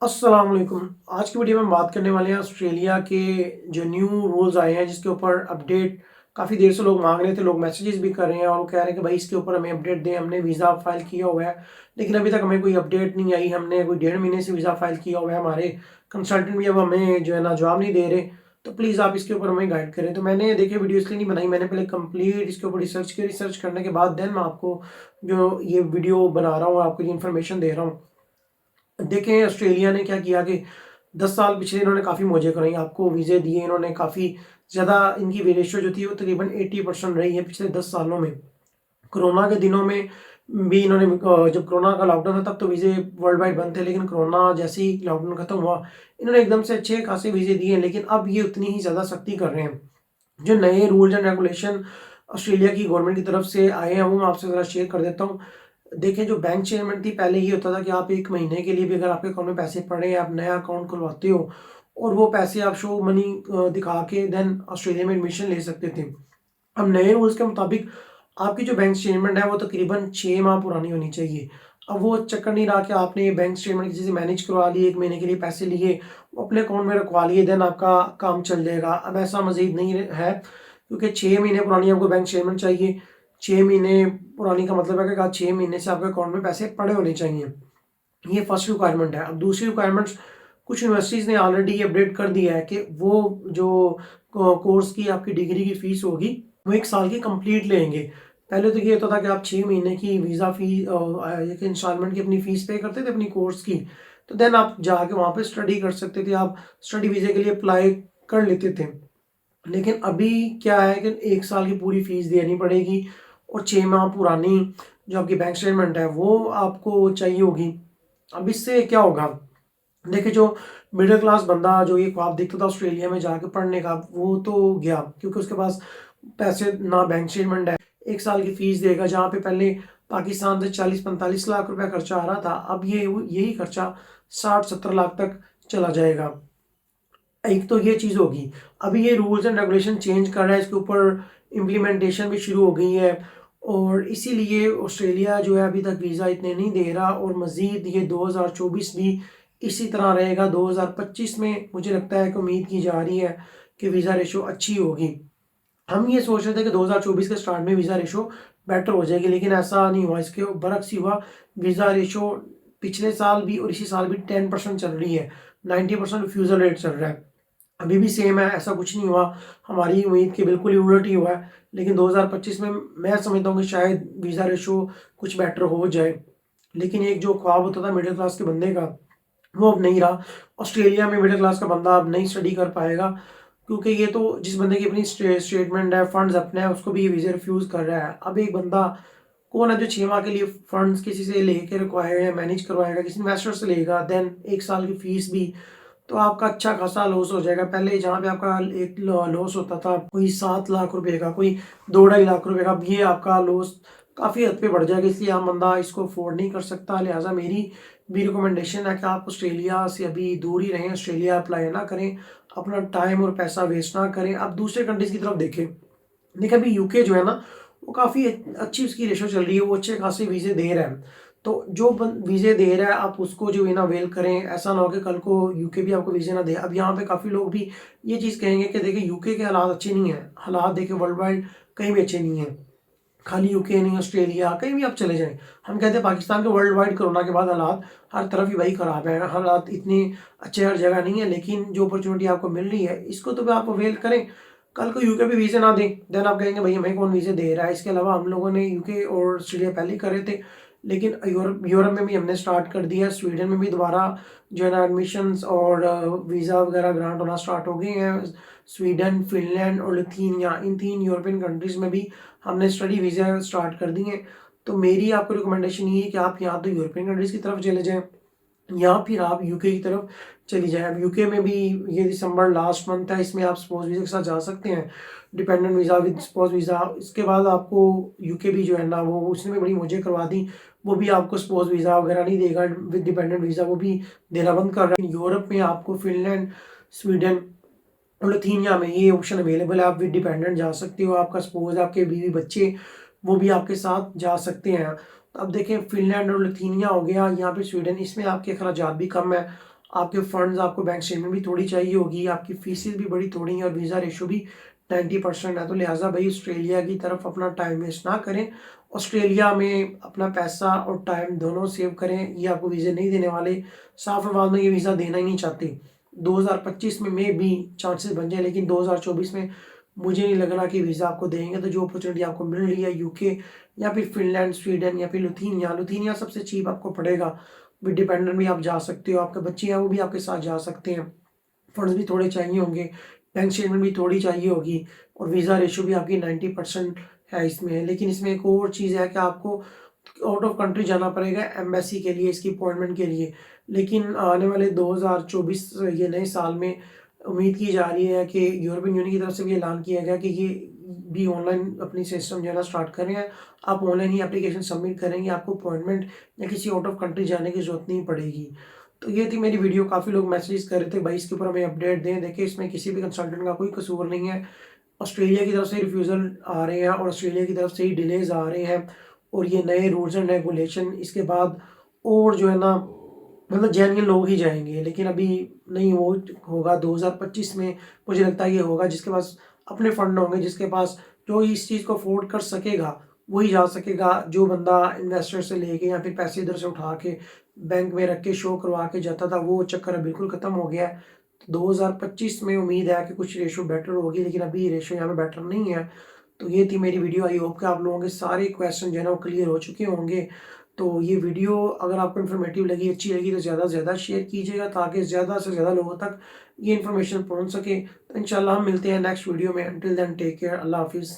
अस्सलाम वालेकुम। आज की वीडियो में हम बात करने वाले हैं ऑस्ट्रेलिया के जो न्यू रूल्स आए हैं जिसके ऊपर अपडेट काफ़ी देर से लोग मांग रहे थे। लोग मैसेजेस भी कर रहे हैं और वो कह रहे हैं कि भाई इसके ऊपर हमें अपडेट दें। हमने वीज़ा फाइल किया हुआ है लेकिन अभी तक हमें कोई अपडेट नहीं आई। हमने कोई 1.5 महीने से वीज़ा फाइल किया हुआ है, हमारे कंसल्टेंट भी अब हमें जो है ना जवाब नहीं दे रहे। तो प्लीज़ आप इसके ऊपर हमें गाइड करें। तो मैंने देखिए वीडियो इसलिए नहीं बनाई, मैंने पहले कंप्लीट इसके ऊपर रिसर्च किया। रिसर्च करने के बाद देन मैं आपको जो ये वीडियो बना रहा हूँ, आपको ये इन्फॉर्मेशन दे रहा हूँ। देखें ऑस्ट्रेलिया ने क्या किया कि 10 साल पिछले इन्होंने काफ़ी मौजें कराई, आपको वीज़े दिए इन्होंने। काफ़ी ज़्यादा इनकी रेशियो जो थी वो तकरीबन 80% रही है पिछले 10 सालों में। कोरोना के दिनों में भी इन्होंने जब कोरोना का लॉकडाउन था तब तो वीज़े वर्ल्ड वाइड बंद थे, लेकिन कोरोना जैसे ही लॉकडाउन खत्म हुआ इन्होंने एकदम से अच्छे खासे वीज़े दिए हैं। लेकिन अब ये उतनी ही ज़्यादा सख्ती कर रहे हैं। जो नए रूल्स एंड रेगुलेशन ऑस्ट्रेलिया की गवर्नमेंट की तरफ से आए हैं वो मैं आपसे ज़रा शेयर कर देता हूँ। देखिए जो बैंक स्टेटमेंट थी, पहले ये होता था कि आप 1 महीने के लिए भी अगर आपके अकाउंट में पैसे पड़े हैं, आप नया अकाउंट खुलवाते हो और वो पैसे आप शो मनी दिखा के देन ऑस्ट्रेलिया में एडमिशन ले सकते थे। अब नए रूल्स के मुताबिक आपकी जो बैंक स्टेटमेंट है वो तकरीबन 6 माह पुरानी होनी चाहिए। अब वो चक्कर नहीं रहा कि आपने ये बैंक स्टेटमेंट किसी से मैनेज करवा लिए, 1 महीने के लिए पैसे लिए, वो अपने अकाउंट में रखवा लिए, देन आपका काम चल जाएगा। अब ऐसा मज़ीद नहीं है, क्योंकि 6 महीने पुरानी आपको बैंक स्टेटमेंट चाहिए। 6 महीने पुरानी का मतलब है कि 6 महीने से आपके अकाउंट में पैसे पड़े होने चाहिए। ये फर्स्ट रिक्वायरमेंट है। अब दूसरी रिक्वायरमेंट्स, कुछ यूनिवर्सिटीज़ ने ऑलरेडी ये अपडेट कर दिया है कि वो जो कोर्स की आपकी डिग्री की फ़ीस होगी वो 1 साल की कंप्लीट लेंगे। पहले तो ये होता था कि आप 6 महीने की वीज़ा फ़ी एक इंस्टॉलमेंट की अपनी फ़ीस पे करते थे अपनी कोर्स की, तो देन आप जाके वहाँ पे स्टडी कर सकते थे, आप स्टडी वीज़े के लिए अप्लाई कर लेते थे। लेकिन अभी क्या है कि 1 साल की पूरी फ़ीस देनी पड़ेगी और 6 माह पुरानी जो आपकी बैंक स्टेटमेंट है वो आपको चाहिए होगी। अब इससे क्या होगा? देखिए जो मिडिल क्लास बंदा जो ये ख्वाब देखता था ऑस्ट्रेलिया में जाके पढ़ने का, वो तो गया, क्योंकि उसके पास पैसे ना बैंक स्टेटमेंट है। 1 साल की फ़ीस देगा, जहाँ पे पहले पाकिस्तान से 40-45 लाख रुपए खर्चा आ रहा था, अब ये यही खर्चा 60-70 लाख तक चला जाएगा। एक तो ये चीज़ होगी। अभी ये रूल्स एंड रेगुलेशन चेंज कर रहा है, इसके ऊपर इम्प्लीमेंटेशन भी शुरू हो गई है और इसीलिए ऑस्ट्रेलिया जो है अभी तक वीज़ा इतने नहीं दे रहा और मज़ीद ये 2024 भी इसी तरह रहेगा। 2025 में मुझे लगता है कि उम्मीद की जा रही है कि वीज़ा रेशो अच्छी होगी। हम ये सोच रहे थे कि 2024 के स्टार्ट में वीज़ा रेशो बेटर हो जाएगी, लेकिन ऐसा नहीं हुआ। इसके बरक्स ही हुआ। वीज़ा रेशो पिछले साल भी और इसी साल भी 10% चल रही है, 90% रिफ्यूज़ल रेट चल रहा है। अभी भी सेम है, ऐसा कुछ नहीं हुआ। हमारी उम्मीद के बिल्कुल ही उलट ही हुआ है। लेकिन 2025 में मैं समझता हूँ कि शायद वीज़ा रेशो कुछ बेटर हो जाए। लेकिन एक जो ख्वाब होता था मिडिल क्लास के बंदे का, वो अब नहीं रहा। ऑस्ट्रेलिया में मिडिल क्लास का बंदा अब नहीं स्टडी कर पाएगा, क्योंकि ये तो जिस बंदे की अपनी स्टेटमेंट है, फंड्स अपने हैं, उसको भी ये वीज़ा रिफ्यूज़ कर रहा है। अब एक बंदा कौन है जो 6 माह के लिए फंड्स किसी से लेके रखवाएगा, मैनेज करवाएगा, किसी इन्वेस्टर से लेगा, देन 1 साल की फ़ीस भी, तो आपका अच्छा खासा लॉस हो जाएगा। पहले जहाँ पे आपका एक लॉस होता था कोई 7 लाख रुपए का, कोई 2-2.5 लाख रुपए का, अब ये आपका लॉस काफ़ी हद पे बढ़ जाएगा। इसलिए आम बंदा इसको अफोर्ड नहीं कर सकता। लिहाजा मेरी भी रिकमेंडेशन है कि आप ऑस्ट्रेलिया से अभी दूर ही रहें, ऑस्ट्रेलिया अप्लाई ना करें, अपना टाइम और पैसा वेस्ट ना करें। आप दूसरे कंट्रीज़ की तरफ देखें। देखिए अभी यूके जो है ना, वो काफ़ी अच्छी उसकी रेशो चल रही है, वो अच्छे खासे वीज़े दे रहा है। तो जो वीज़े दे रहा है आप उसको जो है ना अवेल करें। ऐसा ना हो कि कल को यूके भी आपको वीज़े ना दे। अब यहाँ पे काफ़ी लोग भी ये चीज़ कहेंगे कि देखिए यूके के हालात अच्छे नहीं हैं। हालात देखिए वर्ल्ड वाइड कहीं भी अच्छे नहीं हैं। खाली यूके नहीं, ऑस्ट्रेलिया कहीं भी आप चले जाएँ। हम कहते हैं पाकिस्तान के वर्ल्ड वाइड कोरोना के बाद हालात हर तरफ ही भाई ख़राब है। हालात इतने अच्छे हर जगह नहीं है, लेकिन जो अपॉर्चुनिटी आपको मिल रही है इसको तो आप अवेल करें। कल को यूके भी वीज़े ना दें, देन आप कहेंगे भई हमें कौन वीज़े दे रहा है। इसके अलावा हम लोगों ने यूके और ऑस्ट्रेलिया पहले ही कर रहे थे, लेकिन यूरोप यूरोप में भी हमने स्टार्ट कर दिया है। स्वीडन में भी दोबारा जो है ना एडमिशन्स और वीज़ा वगैरह ग्रांट होना स्टार्ट हो गए हैं। स्वीडन, फिनलैंड और लिथुआनिया, इन 3 यूरोपियन कंट्रीज़ में भी हमने स्टडी वीज़ा स्टार्ट कर दिए हैं। तो मेरी आपको रिकमेंडेशन ये है कि आप या तो यूरोपियन कंट्रीज़ की तरफ चले जाएँ या फिर आप यूके की तरफ चली जाएँ। अब यूके में भी ये दिसंबर लास्ट मंथ है, इसमें आप स्पाउस वीज़ा के साथ जा सकते हैं। Dependent visa with spouse visa, इसके बाद आपको यूके भी जो है ना वो उसने भी बड़ी मौजें करवा दी। वो भी आपको स्पाउस वीज़ा वगैरह नहीं देगा, विद डिपेंडेंट वीज़ा वो भी देना बंद कर रहा है। यूरोप में आपको फिनलैंड, स्वीडन और लिथुआनिया में ये ऑप्शन अवेलेबल है। आप विद डिपेंडेंट जा सकते हो, आपका सपोज़ आपके बीवी बच्चे वो भी आपके साथ जा सकते हैं। अब देखें फिनलैंड और लिथुआनिया हो गया, यहाँ पे स्वीडन, इसमें आपके अखराजात भी कम है। आपके फंड्स, आपको बैंक स्टेटमेंट भी थोड़ी चाहिए होगी, आपकी फीसेस भी बड़ी थोड़ी हैं और वीज़ा रेशो भी 90% है। तो लिहाजा भाई ऑस्ट्रेलिया की तरफ अपना टाइम वेस्ट ना करें। ऑस्ट्रेलिया में अपना पैसा और टाइम दोनों सेव करें। ये आपको वीज़े नहीं देने वाले, साफ अल्फाज में ये वीज़ा देना ही नहीं चाहते। 2025 में भी चांसेस बन जाए, लेकिन 2024 में मुझे नहीं लग रहा कि वीज़ा आपको देंगे। तो जो अपॉर्चुनिटी आपको मिल रही है यूके या फिर फिनलैंड, स्वीडन या फिर लुथीनिया, लुथीनिया सबसे चीप आपको पड़ेगा। विद डिपेंडेंट भी आप जा सकते हो, आपके बच्चे हैं वो भी आपके साथ जा सकते हैं। फंड्स भी थोड़े चाहिए होंगे, बैंक स्टेटमेंट भी थोड़ी चाहिए होगी और वीज़ा रेशो भी आपकी 90% है इसमें। लेकिन इसमें एक और चीज़ है कि आपको आउट ऑफ कंट्री जाना पड़ेगा एम्बेसी के लिए, इसकी अपॉइंटमेंट के लिए। लेकिन आने वाले 2024 ये नए साल में उम्मीद की जा रही है कि यूरोपियन यूनियन की तरफ से भी ऐलान किया गया कि ये भी ऑनलाइन अपनी सिस्टम जो है ना स्टार्ट कर रहे हैं। आप ऑनलाइन ही एप्लीकेशन सबमिट करेंगे, आपको अपॉइंटमेंट या किसी आउट ऑफ कंट्री जाने की ज़रूरत नहीं पड़ेगी। तो ये थी मेरी वीडियो। काफ़ी लोग मैसेजेस कर रहे थे भाई इसके ऊपर हमें अपडेट दें। देखिए इसमें किसी भी कंसल्टेंट का कोई कसूर नहीं है। ऑस्ट्रेलिया की तरफ से रिफ्यूज़ल आ रहे हैं और ऑस्ट्रेलिया की तरफ से ही डिलेज़ आ रहे हैं और ये नए रूल्स एंड रेगुलेशन इसके बाद और जो है ना मतलब जेन्युइन लोग ही जाएँगे। लेकिन अभी नहीं वो होगा 2025 में। मुझे लगता है ये होगा जिसके पास अपने फंड होंगे, जिसके पास जो इस चीज़ को अफ़ोर्ड कर सकेगा, वही जा सकेगा। जो बंदा इन्वेस्टर से लेके या फिर पैसे इधर से उठा के बैंक में रख के शो करवा के जाता था, वो चक्कर अब बिल्कुल ख़त्म हो गया है। 2025 में उम्मीद है कि कुछ रेशो बेटर होगी, लेकिन अभी रेशो यहाँ पे बेटर नहीं है। तो ये थी मेरी वीडियो। आई होप कि आप लोगों के सारे क्वेश्चन जो है ना वो क्लियर हो चुके होंगे। तो ये वीडियो अगर आपको इन्फॉर्मेटिव लगी, अच्छी लगी तो ज़्यादा से ज़्यादा शेयर कीजिएगा ताकि ज़्यादा से ज़्यादा लोगों तक ये इन्फॉर्मेशन पहुँच सके। तो इंशाल्लाह हम मिलते हैं नेक्स्ट वीडियो में। Until then take care. अल्लाह हाफ़िज़।